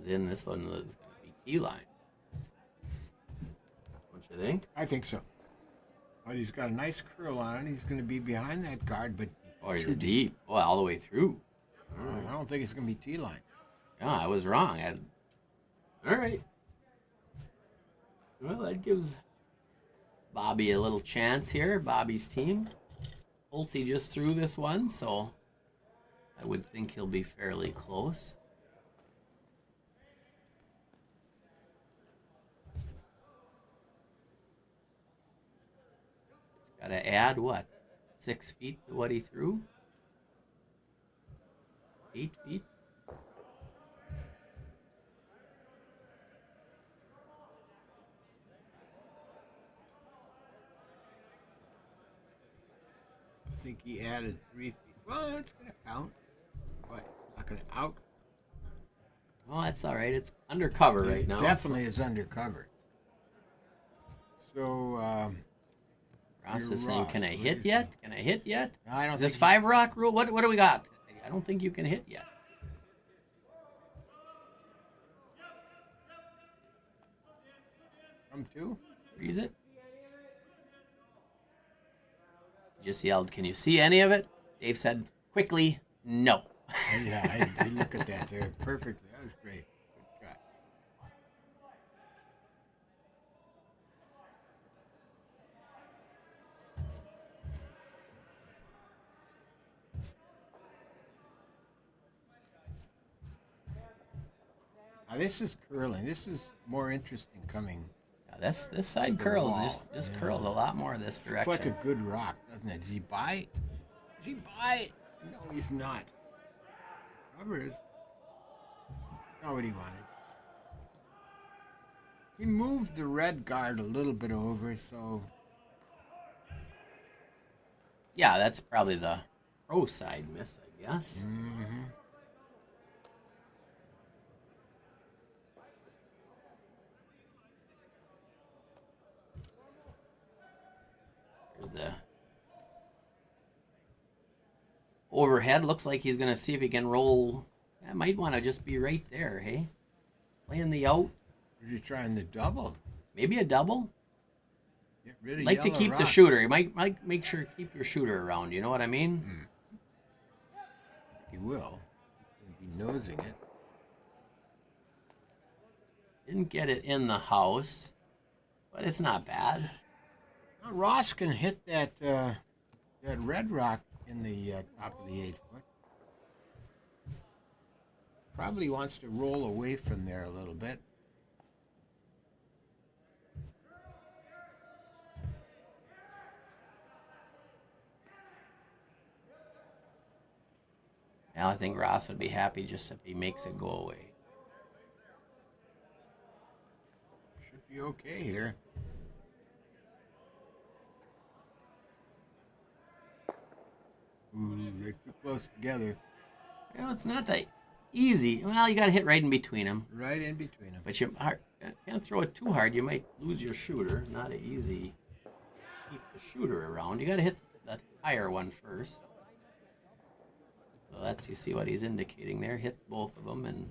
comes in, this one is going to be tee line. Don't you think? I think so. But he's got a nice curl on it. He's going to be behind that guard, but Or he's deep. Oh, all the way through. I don't think it's going to be tee line. Yeah, I was wrong. All right. Well, that gives Bobby a little chance here. Bobby's team. Pulte just threw this one, so I would think he'll be fairly close. He's got to add what? 6 feet to what he threw? 8 feet? I think he added 3 feet. Well, it's going to count, but it's not going to out. Oh, that's all right. It's undercover right now. Definitely is undercover. So, Ross is saying, can I hit yet? Can I hit yet? No, I don't Is this think 5 rock rule? What do we got? I don't think you can hit yet. From 2? Freeze it. Just yelled, can you see any of it? Dave said, quickly, no. Yeah, I did look at that there perfectly. That was great. Good shot. Now this is curling. This is more interesting coming. Yeah, this side curls just curls a lot more this It's direction. like a good rock, doesn't it? Does he buy? Does he buy? No, he's not. Rubber is not what he wanted. He moved the red guard a little bit over, so Yeah, that's probably the pro side miss, I guess. mm-hmm. There's the overhead. Looks like he's going to see if he can roll. That might want to just be right there, hey? Playing the out. Is he trying the double? Maybe a double. Get rid of Like to yellow keep the rocks. shooter. You might make sure keep your shooter around. You know what I mean? He will. He'll be nosing it. Didn't get it in the house, but it's not bad. Now, Ross can hit that that red rock in the top of the 8-foot. Probably wants to roll away from there a little bit. Now I think Ross would be happy just if he makes it go away. Should be okay here. Ooh, they're too close together. You know, it's not that easy. Well, you got to hit right in between them. Right in between them. But you can't throw it too hard. You might lose your shooter. Not an easy keep the shooter around. You got to hit the higher one first. So that's, you see what he's indicating there. Hit both of them and...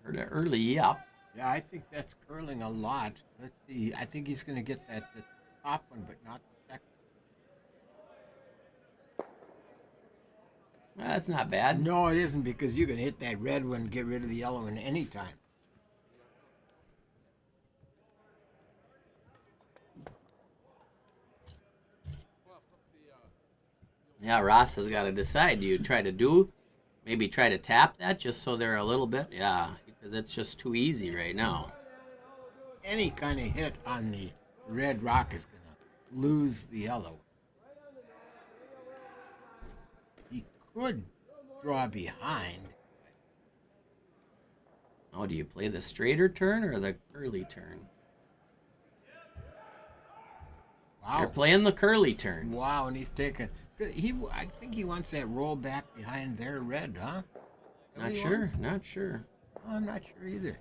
Heard an early up. Yeah, I think that's curling a lot. Let's see. I think he's going to get the top one, but not the second. Well, that's not bad. No, it isn't, because you can hit that red one, get rid of the yellow one anytime. Yeah, Ross has got to decide. Do you maybe try to tap that just so they're a little bit? Yeah, because it's just too easy right now. Any kind of hit on the red rock is going to lose the yellow. He could draw behind. Oh, do you play the straighter turn or the curly turn? Wow. You're playing the curly turn. Wow, and he's taking... I think he wants that roll back behind their red, huh? That Not what he sure. wants? Not sure. Oh, I'm not sure either.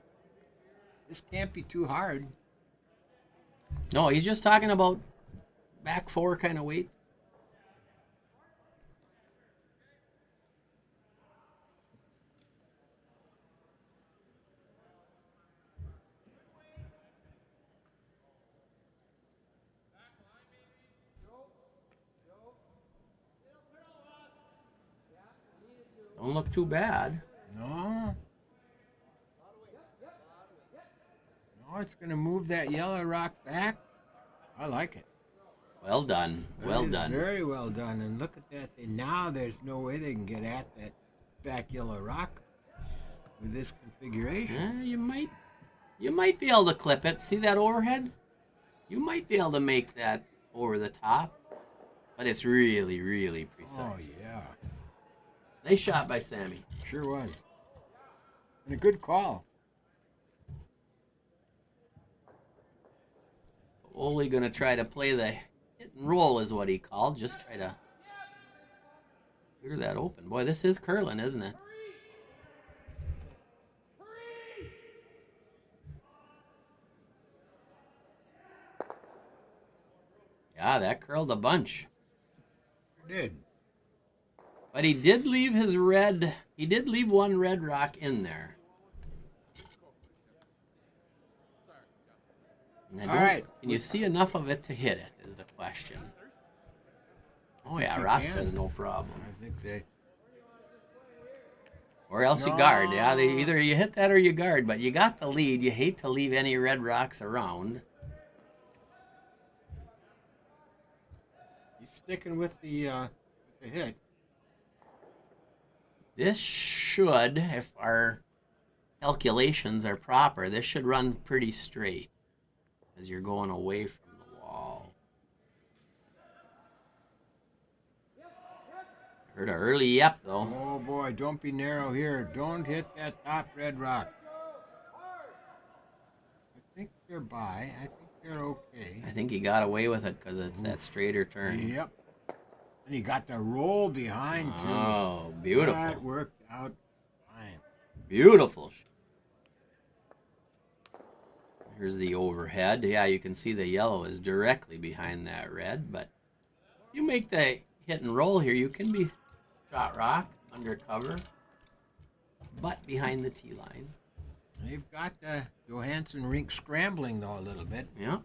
This can't be too hard. No, he's just talking about back four kind of weight. Don't look too bad. No. No, it's going to move that yellow rock back. I like it. Well done. Well That is done. Very well done. And look at that. Now there's no way they can get at that back yellow rock with this configuration. You might be able to clip it. See that overhead? You might be able to make that over the top, but it's really, really precise. Oh, yeah. Nice shot by Sammy. Sure was. And a good call. Only gonna try to play the hit and roll is what he called. Just try to clear that open. Boy, this is curling, isn't it? Yeah, that curled a bunch. It did. But he did leave his red. He did leave one red rock in there. All right. Can you see enough of it to hit it, is the question. Oh, yeah, you Ross can. says no problem. I think they... Or else you No. guard. Yeah, either you hit that or you guard. But you got the lead. You hate to leave any red rocks around. He's sticking with the hit. This should, if our calculations are proper, this should run pretty straight as you're going away from the wall. Heard an early yep, though. Oh, boy, don't be narrow here. Don't hit that top red rock. I think they're by. I think they're okay. I think he got away with it because it's that straighter turn. Yep. And he got the roll behind, too. Oh, beautiful. That worked out fine. Beautiful. Here's the overhead. Yeah, you can see the yellow is directly behind that red, but you make the hit and roll here, you can be shot rock, undercover, but behind the tee line. They've got the Johanson rink scrambling, though, a little bit. Yeah.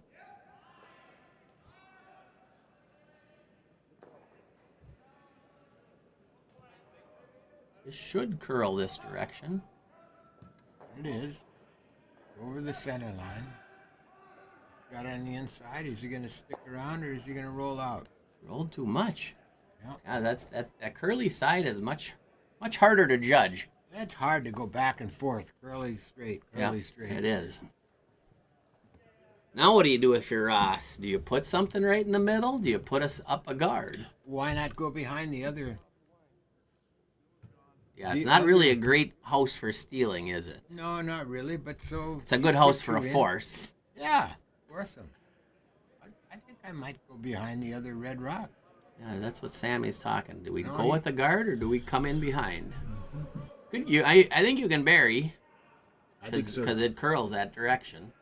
This should curl this direction. It is. Over the center line. Got it on the inside. Is he going to stick around or is he going to roll out? Rolled too much. Yep. Yeah, that curly side is much harder to judge. It's hard to go back and forth. Curly straight, curly straight. It is. Now what do you do with your Ross? Do you put something right in the middle? Do you put us up a guard? Why not go behind the other? Yeah, it's The not other- really a great house for stealing, is it? No, not really, but so... It's a good house for a force. Yeah, force them. I think I might go behind the other red rock. Yeah, that's what Sammy's talking. Do we No, go with the guard or do we come in behind? Could you? I think you can bury I think so. because it curls that direction.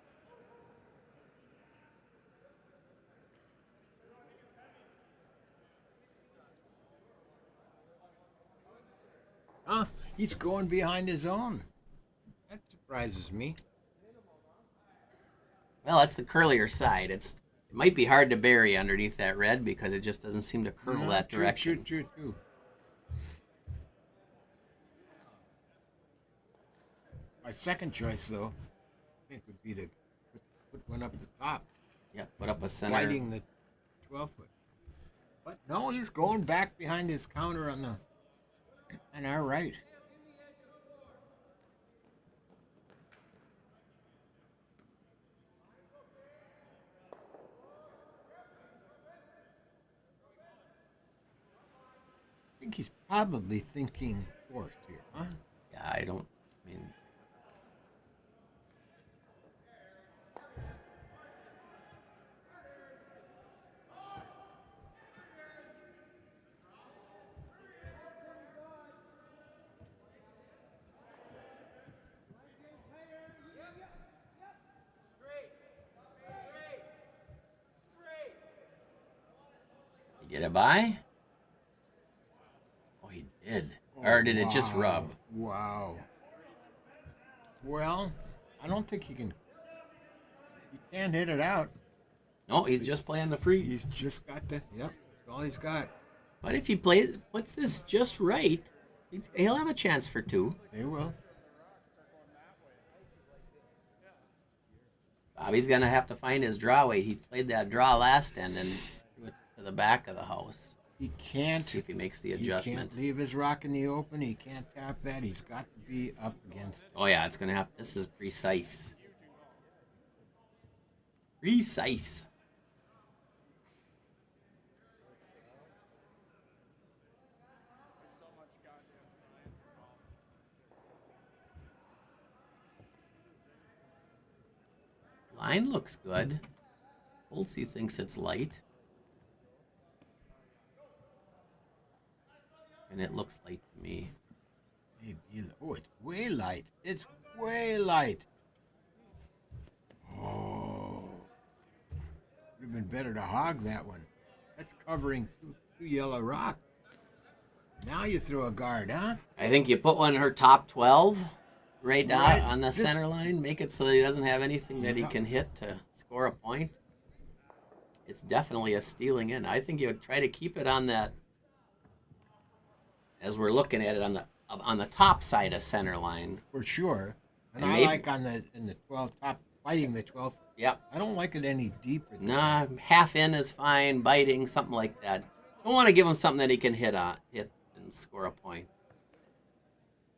Huh? He's going behind his own. That surprises me. Well, that's the curlier side. It might be hard to bury underneath that red because it just doesn't seem to curl No, that true, direction. True. My second choice, though, I think would be to put one up the top, Yeah, put up a center. biting the 12-foot. But no, he's going back behind his counter on our right. I think he's probably thinking fourth here, huh? Yeah, I mean, get it by? Oh, he did. Or did it just rub? Wow. Well, I don't think he can. He can't hit it out. No, he's just playing the free. He's just got the. Yep, that's all he's got. But if he puts this just right, he'll have a chance for two. They will. Bobby's going to have to find his draw way. He played that draw last end and threw it to the back of the house. He can't. See if he makes the adjustment. He can't leave his rock in the open. He can't tap that. He's got to be up against. Oh, yeah, it's going to have. This is precise. Precise. Line looks good. Holtzy thinks it's light. And it looks light to me. Oh, it's way light. It's way light. Oh. Would have been better to hog that one. That's covering two yellow rock. Now you throw a guard, huh? I think you put one in her top 12 right down Right, on the center line. Make it so that he doesn't have anything that he can hit to score a point. It's definitely a stealing in. I think you would try to keep it on that, as we're looking at it on the top side of center line. For sure. And And I maybe- like in the 12 top, fighting the 12. Yep. I don't like it any deeper than Nah, half in is fine, biting, something like that. Don't want to give him something that he can hit and score a point.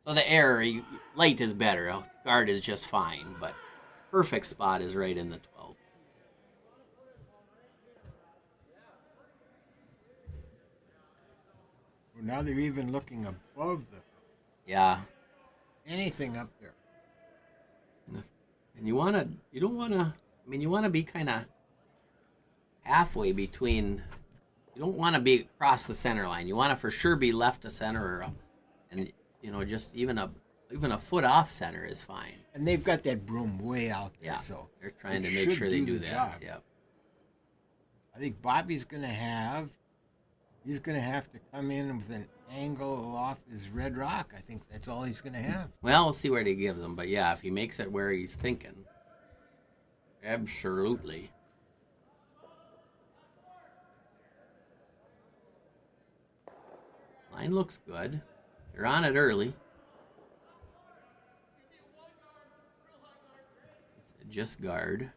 So the error, light is better. Guard is just fine, but perfect spot is right in the 12. Well, now they're even looking above Yeah. anything up there. And you don't want to be kind of halfway between. You don't want to be across the center line. You want to for sure be left to center or up. And, just even a foot off center is fine. And they've got that broom way out there, Yeah. so They're trying it to make should sure they do do the that. job. Yep. I think Bobby's going to have to come in with an angle off his red rock. I think that's all he's going to have. Well, we'll see where he gives him. But, yeah, if he makes it where he's thinking. Absolutely. Line looks good. They're on it early. It's just guard.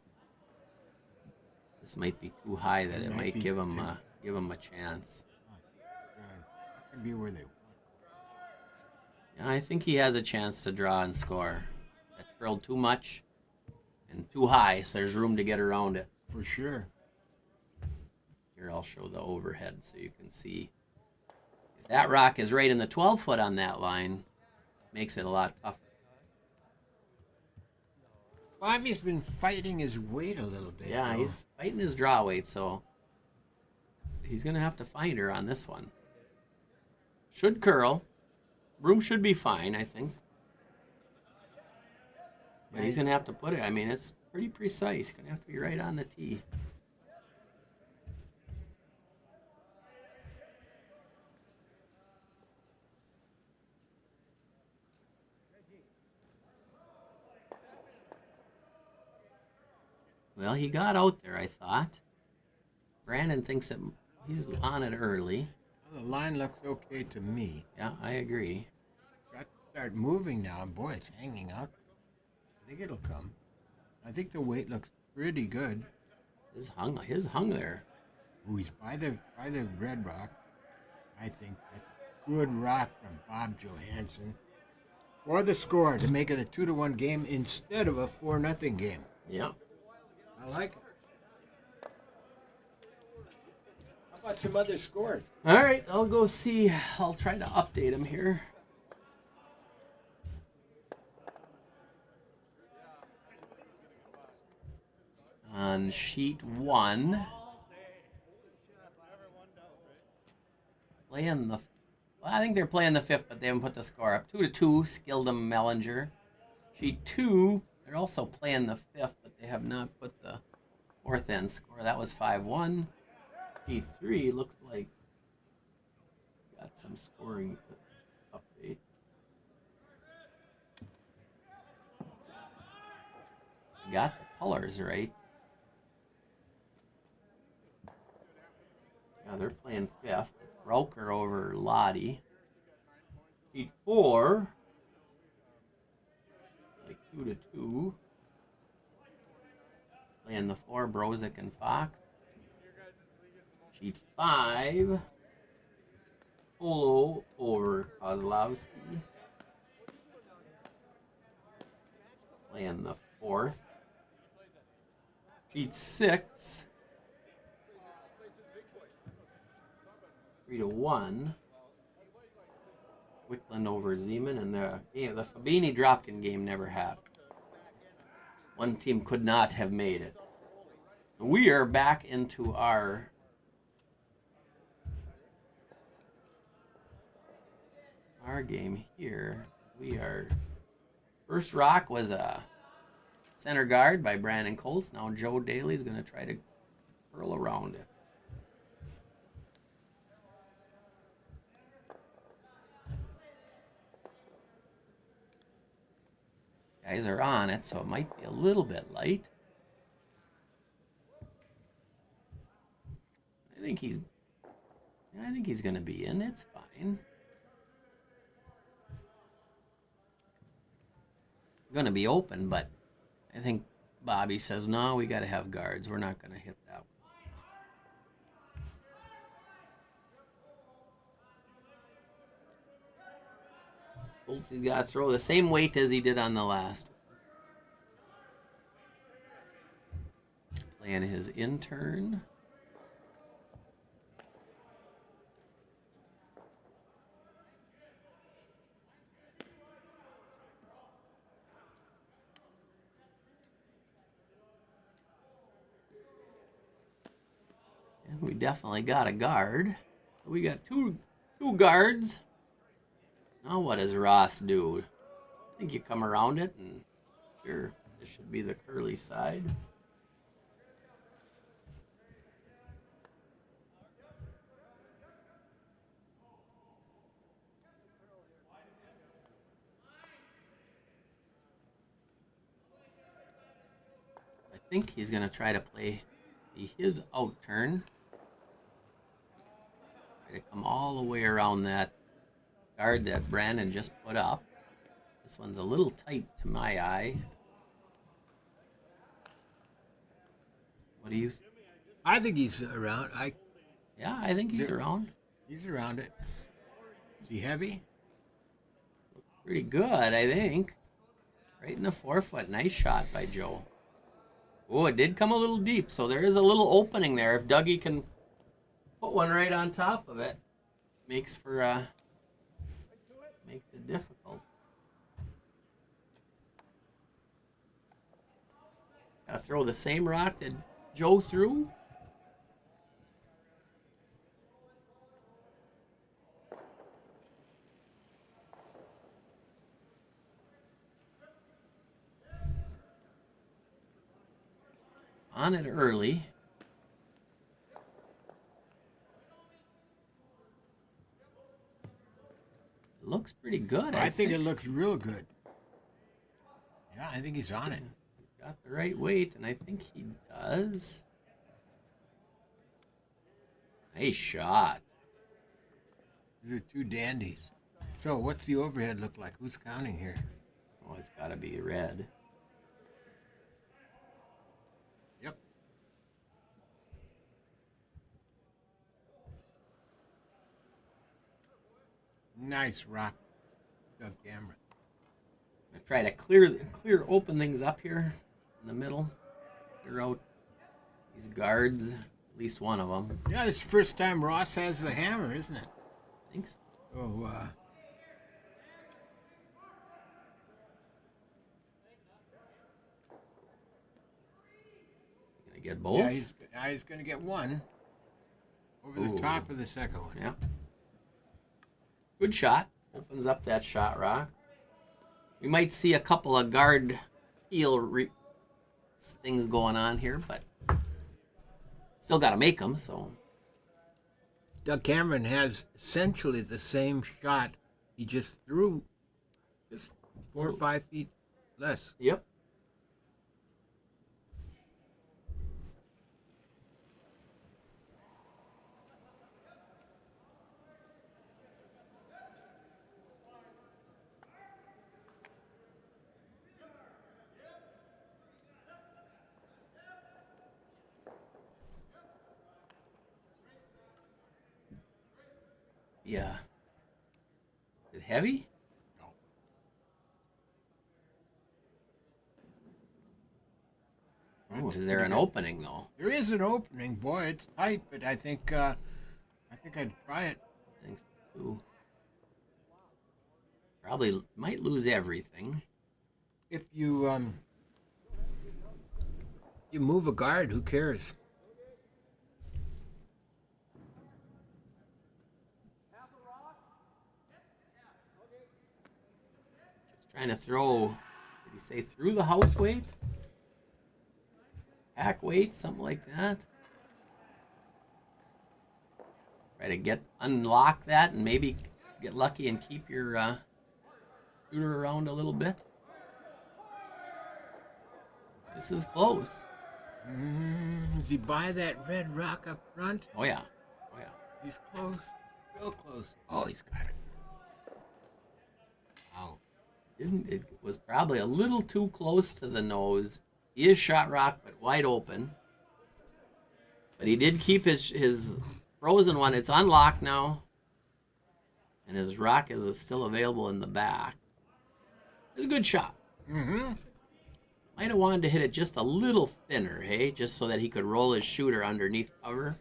This might be too high that it might give him a chance. That could be where they want. Yeah, I think he has a chance to draw and score. That curled too much and too high, so there's room to get around it. For sure. Here, I'll show the overhead so you can see. If that rock is right in the 12 foot on that line, makes it a lot tougher. Bobby's been fighting his weight a little bit. Yeah, though. he's fighting his draw weight, so he's going to have to find her on this one. Should curl. Room should be fine, I think. But he's going to have to put it. I mean, it's pretty precise. Going to have to be right on the tee. Well, he got out there, I thought. Brandon thinks that he's on it early. Well, the line looks okay to me. Yeah, I agree. Got to start moving now. Boy, it's hanging out. I think it'll come. I think the weight looks pretty good. His hung there. Ooh, he's by the red rock. I think that's a good rock from Bob Johanson. For the score to make it a 2-1 game instead of a 4-0 game. Yeah. I like it. How about some other scores? All right, I'll go see. I'll try to update him here. On sheet 1, I think they're playing the 5th, but they haven't put the score up. 2-2, Skildum Mellinger. Sheet 2, they're also playing the 5th, but they have not put the 4th end score. That was 5-1. T3 looks like got some scoring update. Got the colors right. Yeah, they're playing fifth. It's Broker over Lottie. Heat 4. Like 2-2. Playing the 4, Brozick and Fox. Sheet 5. Polo over Kozlowski. Playing the 4th. Sheet 6. 3-1. Wickland over Zeman, and the Fabini Dropkin game never happened. One team could not have made it. We are back into our game here. First rock was a center guard by Brandon Colts. Now Joe Daly's going to try to curl around it. Guys are on it, so it might be a little bit light. I think he's going to be in. It's fine. Going to be open, but I think Bobby says, no, we got to have guards. We're not going to hit that one. Colts, he's got to throw the same weight as he did on the last one. Playing his intern. And we definitely got a guard. We got two guards. Now what does Ross do? I think you come around it, and sure, this should be the curly side. I think he's going to try to play his out turn. Try to come all the way around that guard that Brandon just put up. This one's a little tight to my eye. What do you think? I think he's around. Yeah, I think he's around. He's around it. Is he heavy? Pretty good, I think. Right in the forefoot. Nice shot by Joe. Oh, it did come a little deep, so there is a little opening there. If Dougie can put one right on top of it, makes it difficult. Gotta throw the same rock that Joe threw. On it early. Looks pretty good. I think it looks real good. Yeah, I think he's on it. He's got the right weight, and I think he does. Nice shot. These are two dandies. So what's the overhead look like? Who's counting here? Oh, it's got to be red. Yep. Nice rock, Doug Cameron. I'm gonna try to clear open things up here in the middle. Clear out these guards, at least one of them. Yeah, it's the first time Ross has the hammer, isn't it? Thanks. Oh, Gonna get both. yeah, he's going to get one over the top of the second one. Yeah. Good shot. Opens up that shot rock. We might see a couple of guard heel things going on here, but still got to make them, so Doug Cameron has essentially the same shot. He just threw just 4 or 5 feet less. Yep. Yeah. Is it heavy? Oh, is there an opening though? There is an opening, boy. It's tight, but I think I'd try it. Thanks to probably might lose everything. If you you move a guard, who cares? Just trying to throw. Did he say through the house weight? Pack weight, something like that. Try to unlock that and maybe get lucky and keep your shooter around a little bit. This is close. Is he by that red rock up front? Oh yeah. Oh yeah. He's close. Real close. Oh, he's got it. Wow. It was probably a little too close to the nose. He is shot rock, but wide open. But he did keep his frozen one. It's unlocked now. And his rock is still available in the back. It's a good shot. Mm-hmm. Might have wanted to hit it just a little thinner, hey? Just so that he could roll his shooter underneath cover.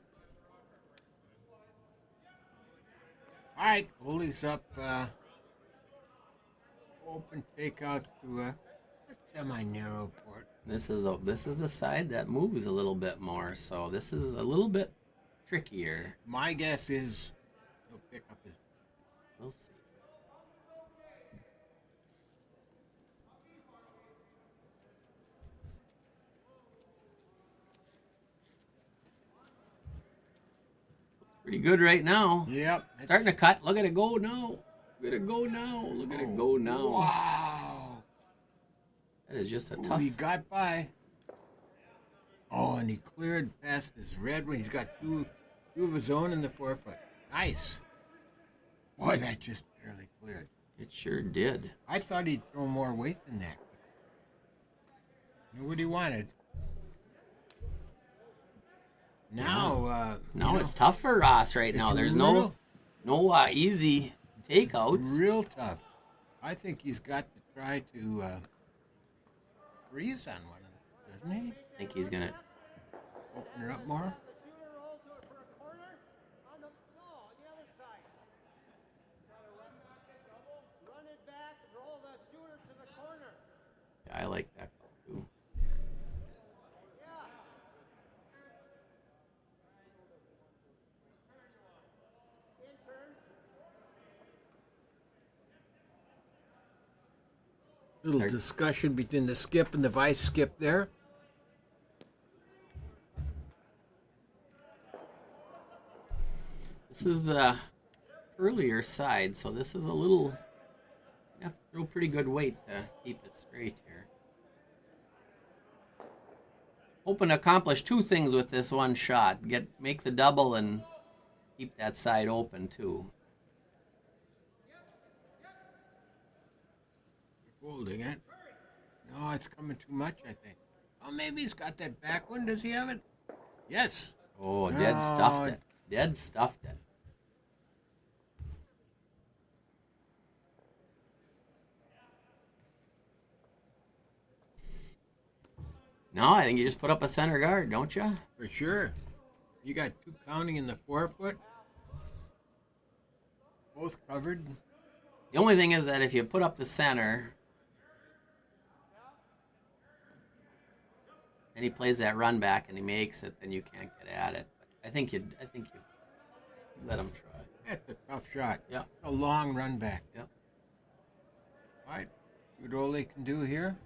All right, goalie's up. Open takeout to a semi-narrow port. This is the side that moves a little bit more, so this is a little bit trickier. My guess is he'll pick up his. We'll see. Pretty good right now. Yep. Starting to cut. Look at it go now. Look at it go now. Look at it go now. Wow. That is just a Ooh, tough. he got by. Oh, and he cleared past his red one. He's got two of his own in the 4-foot. Nice. Boy, that just barely cleared. It sure did. I thought he'd throw more weight than that. Knew what he wanted. Now, it's tough for Ross right now. There's no easy takeouts. Real tough. I think he's got to try to freeze on one of them, doesn't he? I think he's gonna Open her up more. Yeah, I like that call too. Little discussion between the skip and the vice skip there. This is the earlier side, so this is a little. You have to throw pretty good weight to keep it straight here. Hoping to accomplish two things with this one shot: make the double and keep that side open too. Holding it. No, it's coming too much, I think. Oh, maybe he's got that back one. Does he have it? Yes. Oh, dead stuffed it. Dead stuffed it. No, I think you just put up a center guard, don't you? For sure. You got two counting in the 4-foot. Both covered. The only thing is that if you put up the center and he plays that run back and he makes it, then you can't get at it. But I think you let him try. That's a tough shot. Yeah. A long run back. Yep. All right. What all they can do here.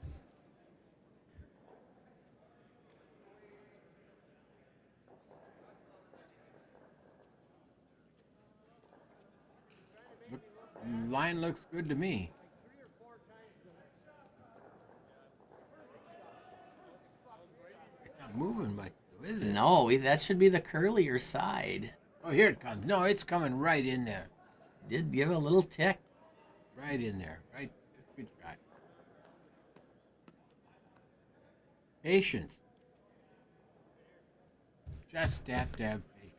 line looks good to me. It's not moving much, though, is it? No, that should be the curlier side. Oh, here it comes. No, it's coming right in there. Did give a little tick. Right in there. Right. Good shot. Patience. Just have to have patience.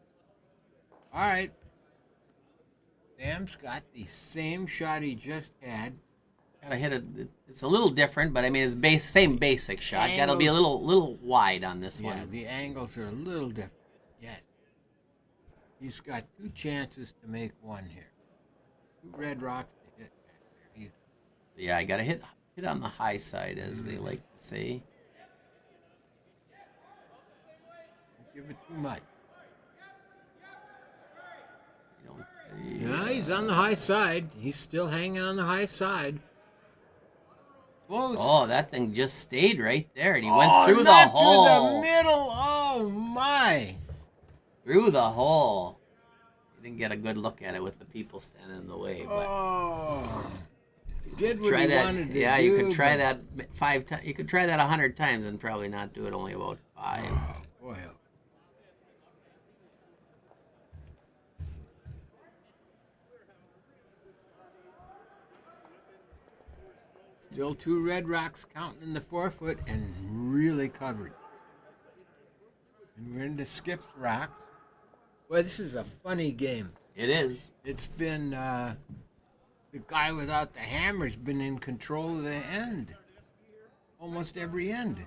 All right. Sam's got the same shot he just had. Gotta hit it. It's a little different, but I mean, it's same basic shot. Gotta be a little wide on this one. Yeah, the angles are a little different. Yes. He's got 2 chances to make one here. 2 red rocks to hit back there. Yeah, I gotta hit on the high side, as they like to say. Don't give it too much. Yeah, He's on the high side. He's still hanging on the high side. Close. Oh, that thing just stayed right there, and he went through the not hole. Through the middle. Oh my! Through the hole. You didn't get a good look at it with the people standing in the way, but Did what try he that. wanted to Yeah, do, you could try but- that 5 times. You could try that 100 times and probably not do it. Only about 5. Oh, boy. Still 2 red rocks counting in the 4-foot and really covered. And we're into Skip's rocks. Boy, this is a funny game. It is. It's been the guy without the hammer's been in control of the end. Almost every end.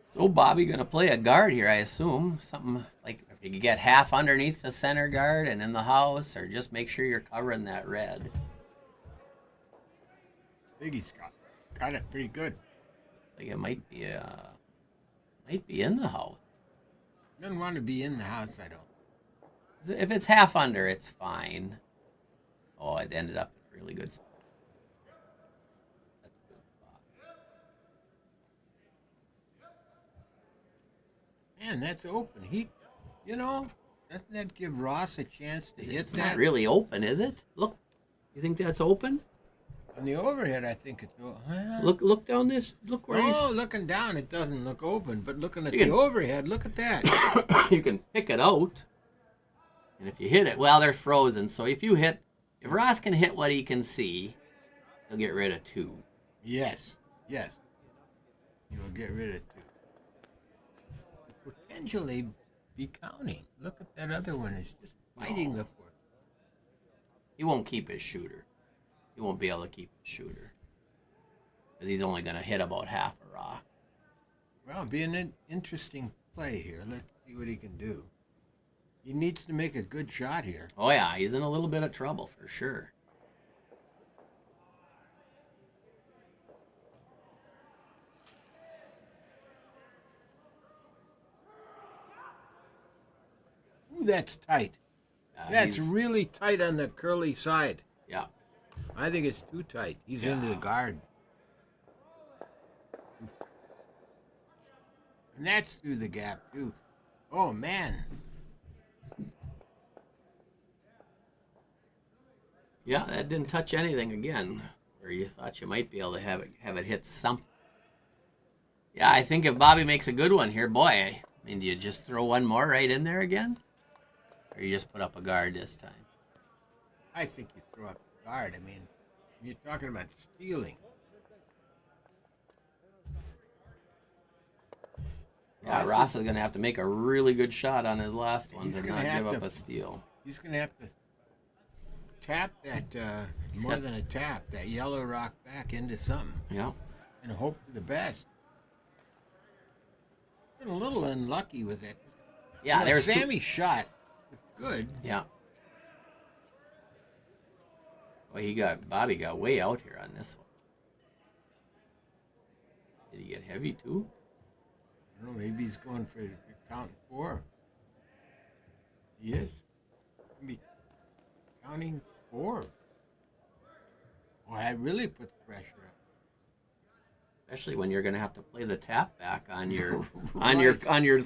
So Bobby gonna play a guard here, I assume. Something like if you could get half underneath the center guard and in the house, or just make sure you're covering that red. I think he's got it pretty good. I think it might be in the house. Doesn't want to be in the house, I don't. If it's half under, it's fine. Oh, it ended up in a really good spot. That's a good spot. Man, that's open. Doesn't that give Ross a chance to hit It's that? not really open, is it? Look, you think that's open? On the overhead, I think it's open. Look down this. Look where he's. Looking down, it doesn't look open. But looking at You the can- overhead, look at that. You can pick it out, and if you hit it, well, they're frozen. So if if Ross can hit what he can see, he'll get rid of 2. Yes. You will get rid of 2. Potentially be counting. Look at that other one. It's just fighting the 4. He won't keep his shooter. He won't be able to keep his shooter because he's only going to hit about half a rock. Well, be an interesting play here. Let's see what he can do. He needs to make a good shot here. Oh yeah, he's in a little bit of trouble for sure. Ooh, that's tight. That's really tight on the curly side. Yeah. I think it's too tight. He's into the guard. And that's through the gap, too. Oh, man. Yeah, that didn't touch anything again, where you thought you might be able to have it hit something. Yeah, I think if Bobby makes a good one here, boy, I mean, do you just throw one more right in there again? Or you just put up a guard this time? I think you throw up the guard. I mean, you're talking about stealing. Yeah, Ross is going to have to make a really good shot on his last one He's to gonna not have give up to- a steal. He's going to have to tap that, more than a tap, that yellow rock back into something Yeah. and hope for the best. Been a little unlucky with it. Yeah, there's two. Sammy's shot was good. Yeah. Well, Bobby got way out here on this one. Did he get heavy too? I don't know, maybe he's going for count 4. He is. be counting 4. Oh, I really put the pressure on. Especially when you're going to have to play the tap back on your Right. on your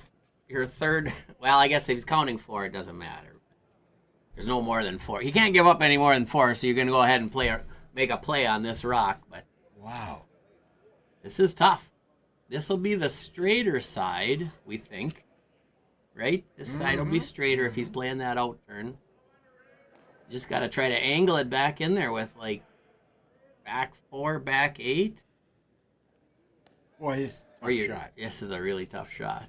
third. Well, I guess if he's counting 4, it doesn't matter. There's no more than 4. He can't give up any more than 4, so you're going to go ahead and make a play on this rock. But Wow. this is tough. This will be the straighter side, we think. Right? This side will be straighter if he's playing that out turn. Just got to try to angle it back in there with like back 4, back 8. Boy, his Or tough shot. This is a really tough shot.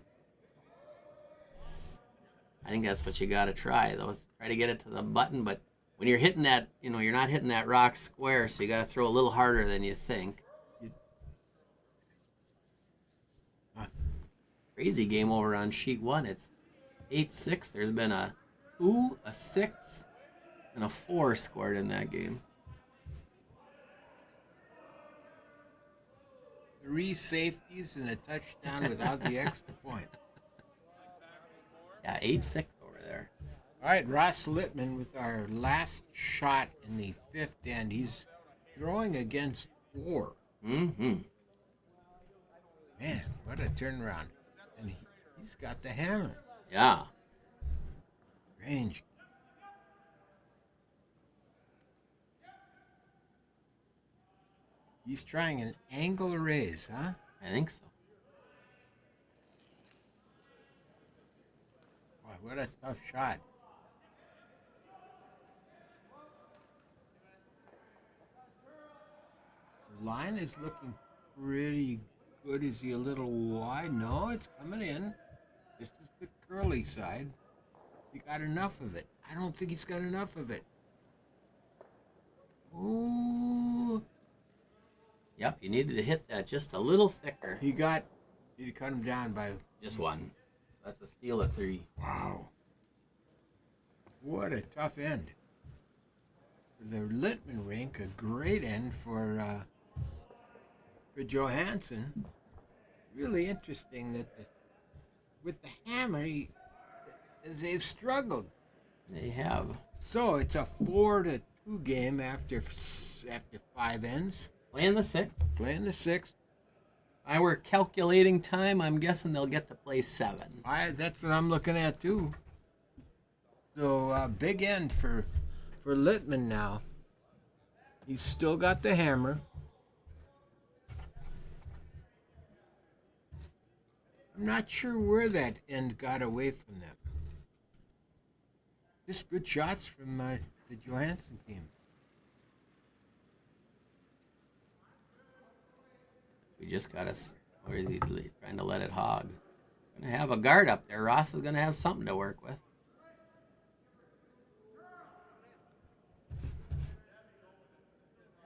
I think that's what you got to try, though. Try to get it to the button, but when you're hitting that, you're not hitting that rock square, so you got to throw a little harder than you think. Crazy game over on sheet 1. It's 8-6. There's been a 2, a 6, and a 4 scored in that game. 3 safeties and a touchdown without the extra point. Yeah, 8-6 over there. All right, Ross Litman with our last shot in the 5th end. He's throwing against 4. Mm-hmm. Man, what a turnaround. And he's got the hammer. Yeah. Range. He's trying an angle raise, huh? I think so. Boy, what a tough shot. The line is looking pretty good. Is he a little wide? No, it's coming in. This is the curly side. He got enough of it. I don't think he's got enough of it. Ooh. Yep, you needed to hit that just a little thicker. He cut him down by Just 1. That's a steal of 3. wow. What a tough end. The Litman rink, a great end for Johanson. Really interesting that with the hammer, they've struggled. They have. So it's a 4-2 game after 5 ends. Playing the 6th. Playing the 6th. I were calculating time. I'm guessing they'll get to play 7. That's what I'm looking at too. So big end for Litman now. He's still got the hammer. I'm not sure where that end got away from them. Just good shots from the Johanson team. We just got to... Where is he trying to let it hog? Going to have a guard up there. Ross is going to have something to work with.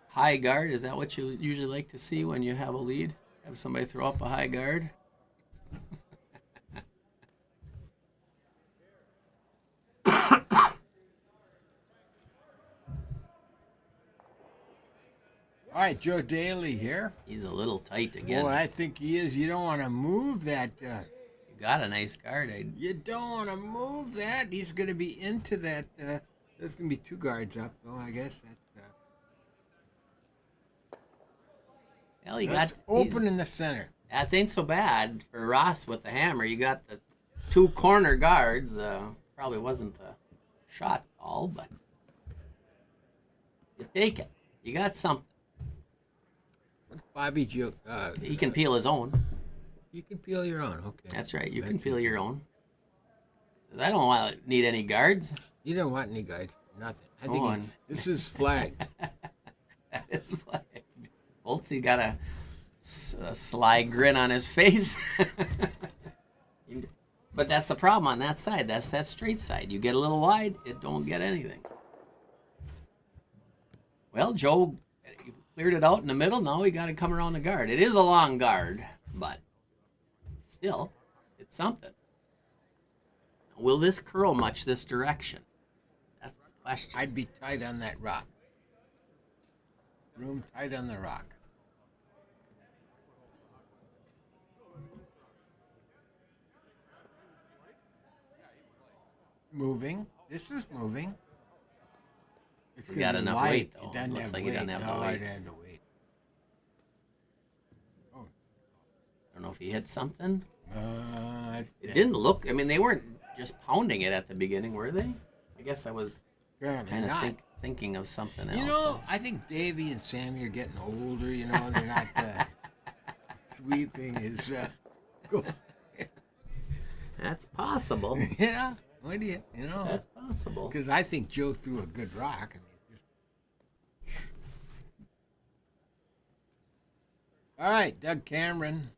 High guard, is that what you usually like to see when you have a lead? Have somebody throw up a high guard? All right, Joe Daly here. He's a little tight again. Boy, I think he is. You don't want to move that. You got a nice guard. You don't want to move that. He's going to be into that. There's going to be 2 guards up, though, I guess. Well, he That's got open in the center. That ain't so bad for Ross with the hammer. You got the 2 corner guards. Probably wasn't a shot call, but you take it. You got something. Bobby Joe. He can peel his own. You can peel your own. Okay. That's right. You can peel your own. Says, I don't need any guards. You don't want any guys. Nothing. I think this is flagged. That is flagged. Boltsy got a sly grin on his face. But that's the problem on that side. That's that straight side. You get a little wide, it don't get anything. Well, Joe cleared it out in the middle. Now we got to come around the guard. It is a long guard, but still, it's something. Will this curl much this direction? That's the question. I'd be tight on that rock. Room tight on the rock. Moving. This is moving. It's He gonna got be enough light. weight, though. It doesn't Looks have like weight. he doesn't have the No, weight. it has the weight. Oh. I don't know if he hit something. It's It dead. didn't look. I mean, they weren't just pounding it at the beginning, were they? I guess I was Apparently kind of not. thinking of something else. You know, I think Davey and Sammy are getting older. You know, they're not sweeping is. That's possible. Yeah. What do you know? That's possible. Because I think Joe threw a good rock. I mean, just... All right, Doug Cameron.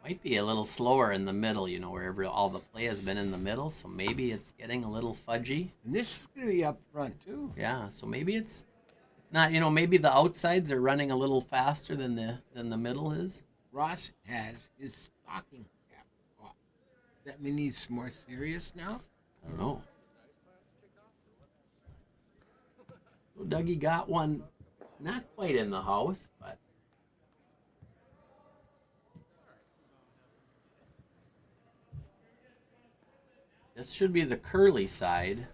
Might be a little slower in the middle, you know, wherever all the play has been in the middle. So maybe it's getting a little fudgy. And this is going to be up front, too. Yeah. So maybe it's not. You know, maybe the outsides are running a little faster than the middle is. Ross has his stocking cap off. Does that mean he's more serious now? I don't know. So Dougie got one, not quite in the house, but. This should be the curly side.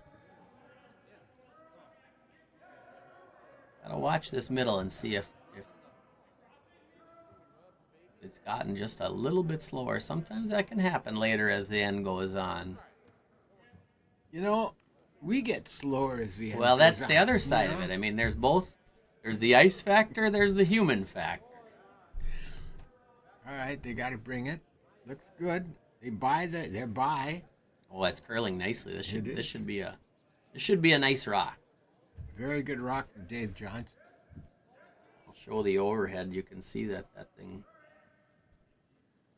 Gotta watch this middle and see if it's gotten just a little bit slower. Sometimes that can happen later as the end goes on. You know, we get slower as the end Well, that's goes the on, other you side of know? it. I mean, there's both. There's the ice factor, there's the human factor. All right, they got to bring it. Looks good. They're by. Oh, it's curling nicely. This It is. should be a nice rock. Very good rock from Dave Johnson. I'll show the overhead. You can see that thing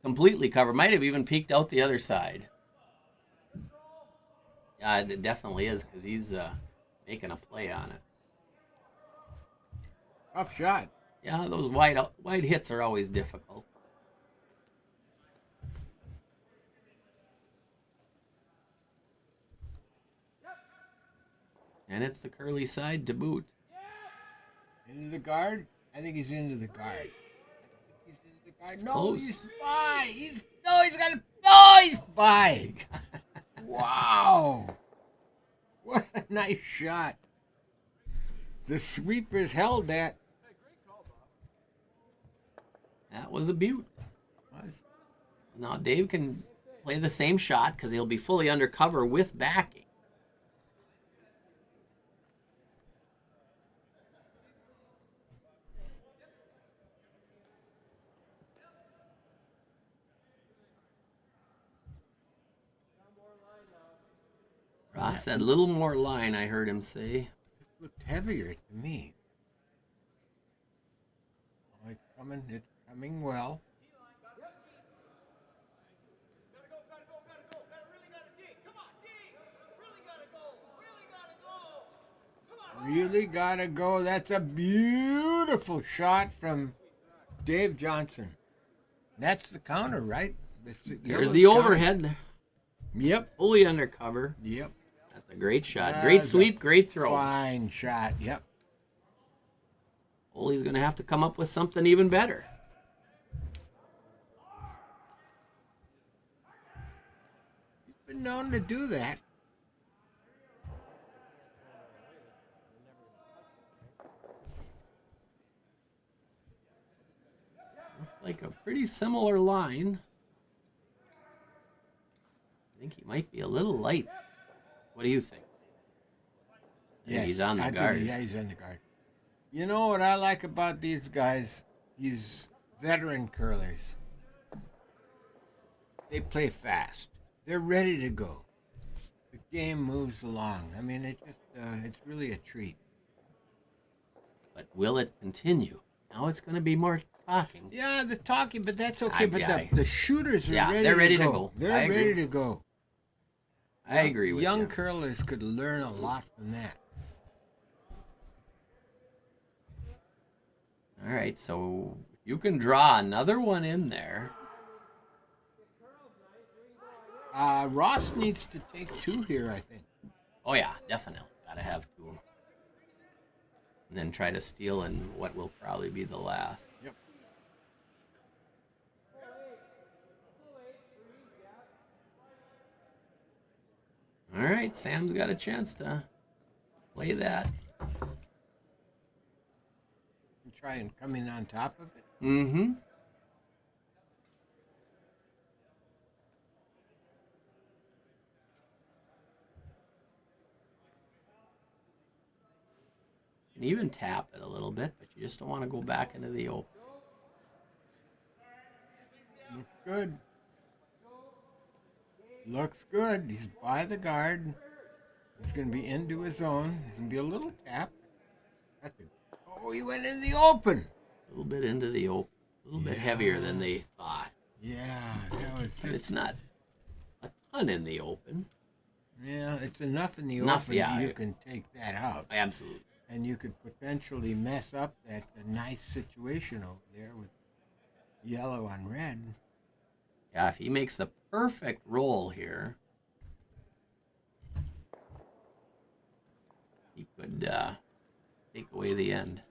completely covered. Might have even peeked out the other side. Yeah, it definitely is because he's making a play on it. Tough shot. Yeah, those wide hits are always difficult. And it's the curly side to boot. Into the guard? I think he's into the guard. I think he's into the guard. No, Close. he's by. He's got it. No, he's by. Wow. What a nice shot. The sweepers held that. That was a beaut. Now Dave can play the same shot because he'll be fully undercover with backing. Ross said, "Little more line," I heard him say. It looked heavier to me. Oh, it's coming well. Really gotta go. That's a beautiful shot from Dave Johnson. That's the counter, right? There's the overhead, Yep. fully undercover. Yep. That's a great shot. Great That's sweep, a great throw. Fine shot. Yep. Ole's going to have to come up with something even better. He's been known to do that. Like a pretty similar line. I think he might be a little light. What do you think? I think he's on the guard. Yeah, he's on the guard. You know what I like about these guys? These veteran curlers. They play fast. They're ready to go. The game moves along. I mean, it's really a treat. But will it continue? Now it's going to be more talking. Yeah, the talking, but that's okay. But Yeah. the shooters are ready they're ready to to go. go. They're I agree. ready to go. I agree with Young you. curlers could learn a lot from that. All right, so you can draw another one in there. Ross needs to take two here, I think. Oh, yeah, definitely. Got to have two. And then try to steal in what will probably be the last. Yep. All right, Sam's got a chance to play that. And try and come in on top of it. Mm-hmm. You can even tap it a little bit, but you just don't want to go back into the open. Looks good. Looks good. He's by the guard. He's going to be into his zone. He's going to be a little tap. Oh, he went in the open. A little bit into the open. A little bit heavier than they thought. Yeah, that was just... But it's not a ton in the open. Yeah, it's enough in the Enough, open yeah. that you can take that out. Absolutely. And you could potentially mess up that nice situation over there with yellow on red. Yeah, if he makes the perfect roll here, he could take away the end.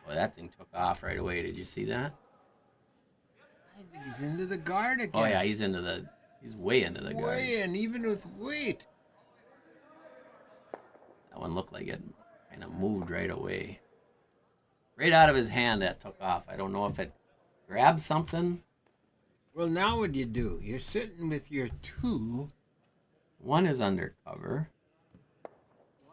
Boy, that thing took off right away. Did you see that? I think he's into the guard again. Oh yeah, he's way into the guard. Way in, even with weight. That one looked like it kind of moved right away. Right out of his hand, that took off. I don't know if it grabbed something. Well, now what do you do? You're sitting with your 2. One is undercover.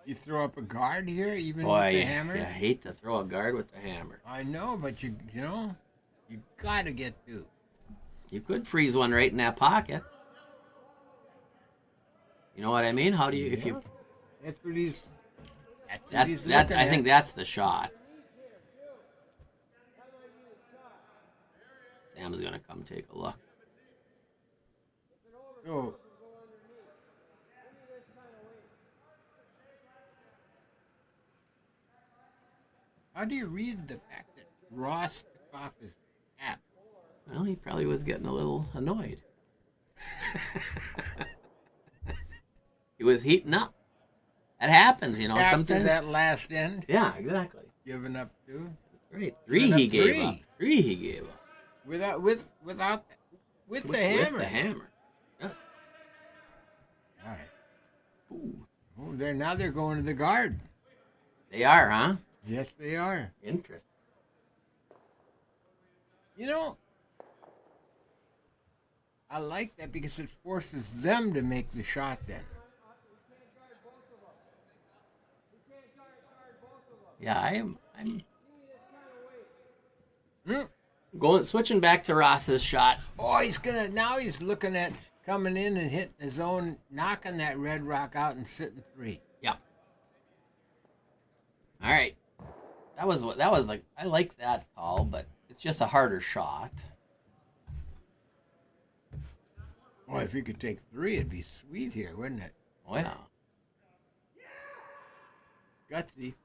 You throw up a guard here, even Boy, with the hammer? I hate to throw a guard with the hammer. I know, but you got to get 2. You could freeze one right in that pocket. You know what I mean? How do you, if you... That's what he's That looking I think at. that's the shot. Sam's going to come take a look. So, how do you read the fact that Ross took off his cap? Well, he probably was getting a little annoyed. He was heating up. That happens, you know, After sometimes. that last end, Yeah, exactly. giving up 2. Great. Giving 3 up he gave 3. up. 3 he gave up. With the hammer. With the hammer. Yeah. All right. Ooh. Oh, they're going to the guard. They are, huh? Yes, they are. Interesting. You know, I like that because it forces them to make the shot then. Yeah, I'm Hmm. switching back to Ross's shot. Oh, he's looking at coming in and hitting his own, knocking that red rock out and sitting 3. Yep. All right. That was like, I like that call, but it's just a harder shot. Boy, if you could take 3, it'd be sweet here, wouldn't it? Oh yeah. Gutsy.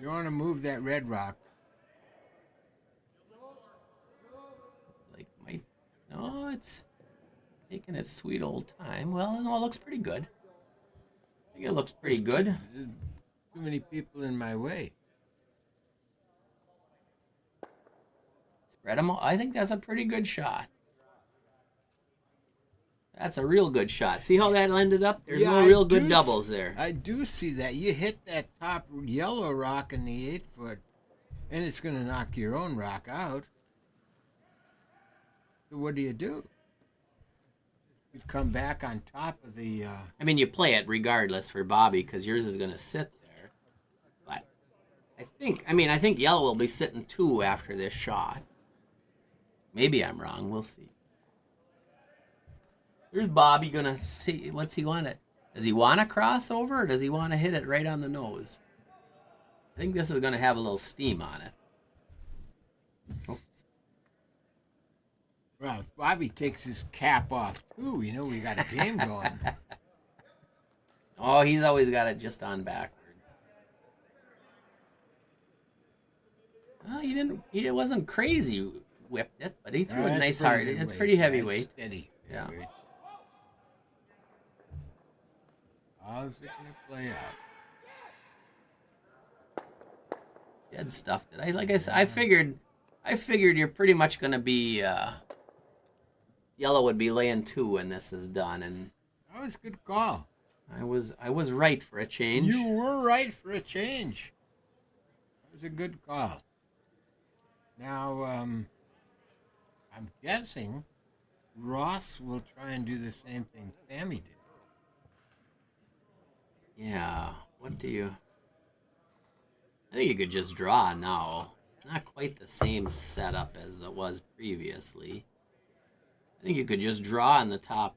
You want to move that red rock. Like no, it's taking its sweet old time. Well, no, it looks pretty good. I think it looks pretty good. There's too many people in my way. Spread them. I think that's a pretty good shot. That's a real good shot. See how that ended up? There's Yeah, no I real do good doubles there. I do see that. You hit that top yellow rock in the 8-foot, and it's going to knock your own rock out. So what do? You come back on top of the... I mean, you play it regardless for Bobby because yours is going to sit there. But I think yellow will be sitting 2 after this shot. Maybe I'm wrong. We'll see. There's Bobby gonna see. What's he want it? Does he want to cross over or does he want to hit it right on the nose? I think this is gonna have a little steam on it. Oops. Well, if Bobby takes his cap off, too, we got a game going. Oh, he's always got it just on backwards. Well, he wasn't crazy whipped it, but he threw a nice hard. It's pretty heavyweight. Steady. Yeah. How's it going to play out? dead stuff. That like I said, I figured you're pretty much gonna be yellow would be laying 2 when this is done, and That was a good call. I was right for a change. You were right for a change. That was a good call. Now, I'm guessing Ross will try and do the same thing Sammy did. Yeah. What do you? I think you could just draw now. It's not quite the same setup as it was previously. I think you could just draw in the top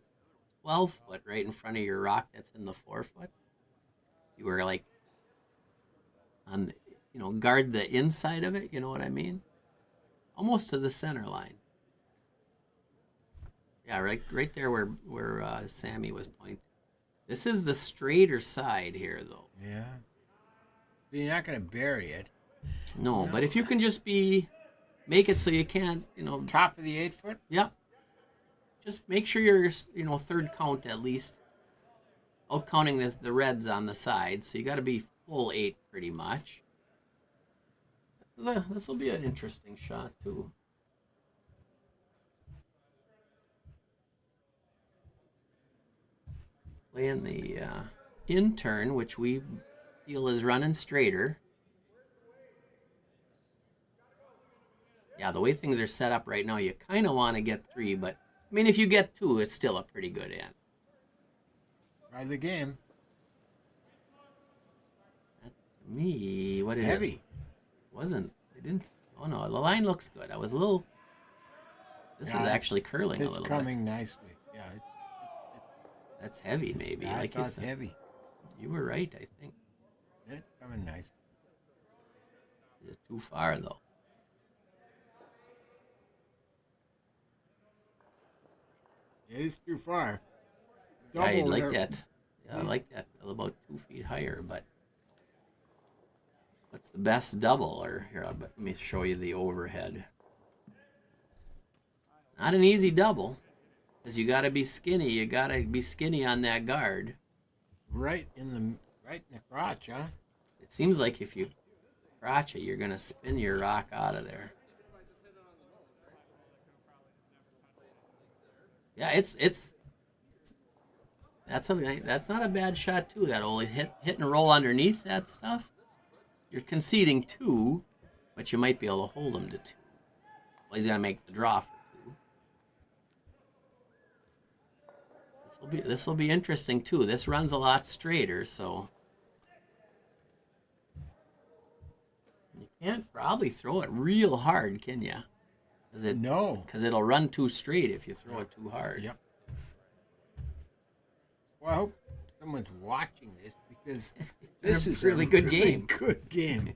12 foot right in front of your rock that's in the 4 foot. You were like on the, guard the inside of it, you know what I mean? Almost to the center line. Yeah, right there where Sammy was pointing. This is the straighter side here, though. Yeah. You're not going to bury it. No, but if you can just make it so you can't, Top of the 8 foot? Yep. Just make sure you're, third count at least. Out counting the reds on the side, so you got to be full 8 pretty much. This will be an interesting shot too. Playing the in-turn, which we feel is running straighter. Yeah, the way things are set up right now, you kind of want to get 3, but I mean, if you get 2, it's still a pretty good end. Try the game. That, to me, what did Heavy. it wasn't? It didn't. Oh no, the line looks good. I was a little. This is actually curling a little bit. It's coming nicely. Yeah. That's heavy, maybe. Yeah, like I thought heavy. You were right, I think. It's coming nice. Is it too far though? It is too far. Yeah, I'd Double like there. that. Yeah, I like that about 2 feet higher, but what's the best double? Or here, let me show you the overhead. Not an easy double, because you got to be skinny. You got to be skinny on that guard. Right in the crotch, huh? It seems like if you crotch it, you're gonna spin your rock out of there. Yeah, that's not a bad shot too. That only hit and roll underneath that stuff. You're conceding 2, but you might be able to hold him to 2. Well, he's gonna make the draw for 2. This will be interesting too. This runs a lot straighter, so you can't probably throw it real hard, can you? No. Because it'll run too straight if you throw it too hard. Yep. Well, I hope someone's watching this because this is really good game. Good game.